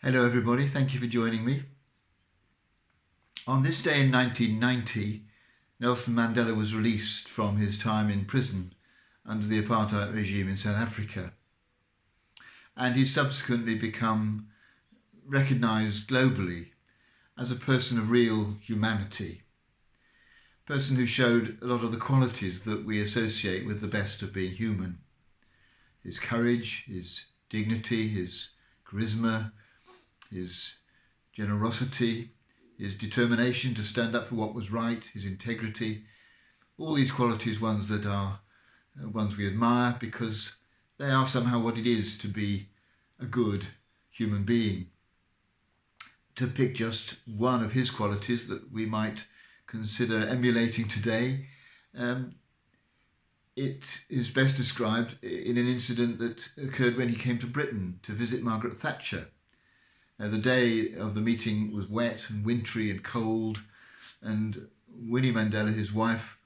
Hello everybody, thank you for joining me. On this day in 1990, Nelson Mandela was released from his time in prison under the apartheid regime in South Africa. And he's subsequently become recognised globally as a person of real humanity. A person who showed a lot of the qualities that we associate with the best of being human. His courage, his dignity, his charisma, his generosity, his determination to stand up for what was right, his integrity, all these qualities ones we admire because they are somehow what it is to be a good human being. To pick just one of his qualities that we might consider emulating today, it is best described in an incident that occurred when he came to Britain to visit Margaret Thatcher. The day of the meeting was wet and wintry and cold, and Winnie Mandela, his wife,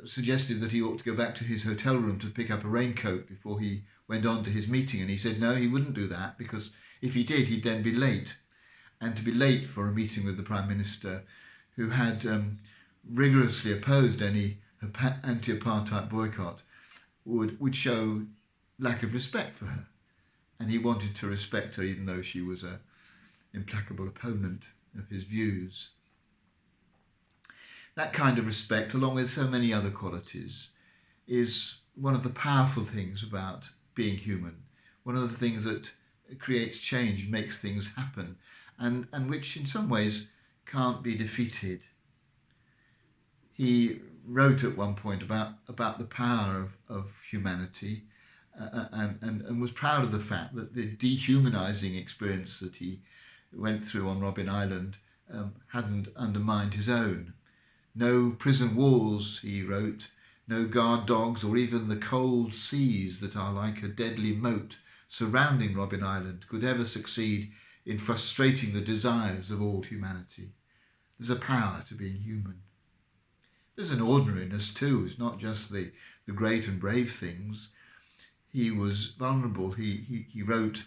suggested that he ought to go back to his hotel room to pick up a raincoat before he went on to his meeting. And he said no, he wouldn't do that, because if he did, he'd then be late. And to be late for a meeting with the Prime Minister, who had rigorously opposed any anti-apartheid boycott, would show lack of respect for her. And he wanted to respect her even though she was an implacable opponent of his views. That kind of respect, along with so many other qualities, is one of the powerful things about being human, one of the things that creates change, makes things happen, and which in some ways can't be defeated. He wrote at one point about the power of humanity, and was proud of the fact that the dehumanising experience that he went through on Robben Island hadn't undermined his own. No prison walls, he wrote, no guard dogs, or even the cold seas that are like a deadly moat surrounding Robben Island could ever succeed in frustrating the desires of all humanity. There's a power to being human. There's an ordinariness too. It's not just the great and brave things. He was vulnerable. He wrote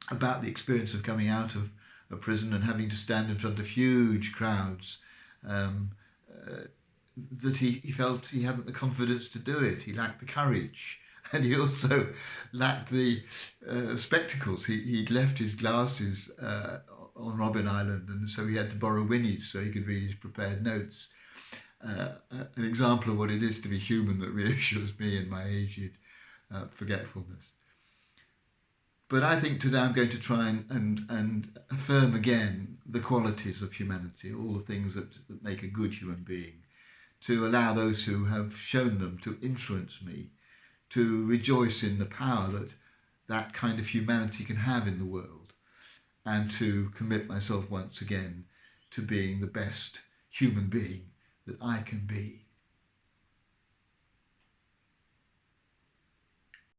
about the experience of coming out of a prison and having to stand in front of huge crowds, that he felt he hadn't the confidence to do it. He lacked the courage, and he also lacked the spectacles. He'd left his glasses on Robben Island, and so he had to borrow Winnie's so he could read his prepared notes. An example of what it is to be human that reassures me in my aged forgetfulness. But I think today I'm going to try and affirm again the qualities of humanity, all the things that make a good human being, to allow those who have shown them to influence me, to rejoice in the power that kind of humanity can have in the world, and to commit myself once again to being the best human being that I can be.